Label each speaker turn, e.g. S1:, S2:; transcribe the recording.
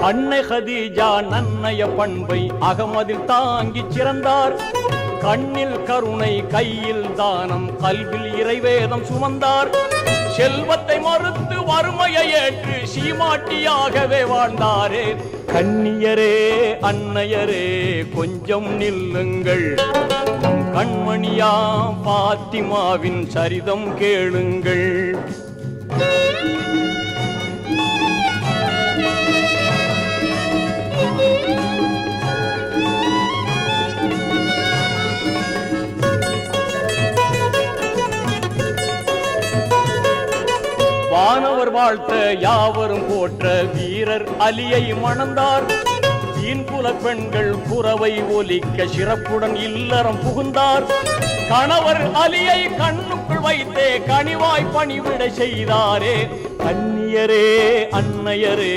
S1: அன்னை ஹதீஜா நன்னய பண்பை அகமதில் தாங்கிச் சிறந்தார். கண்ணில் கருணை, கையில் தானம், கல்வில் இறைவேதம் சுமந்தார். செல்வத்தை மறுத்து வறுமையை ஏற்று சீமாட்டியாகவே வாழ்ந்தாரே. கண்ணியரே, அன்னையரே, கொஞ்சம் நில்லுங்கள், நம் கண்மணியா பாத்திமாவின் சரிதம் கேளுங்கள். வானவர் வாழ்த்த யாவரும் போற்ற வீரர் அலியை மணந்தார். தீன்புல பெண்கள் குரவை ஒலிக்க சிறப்புடன் இல்லறம் புகுந்தார். கணவர் அலியை கண்ணுக்குள் வைத்தே கனிவாய் பணிவிடை செய்தாரே. கண்ணியரே, அன்னையரே,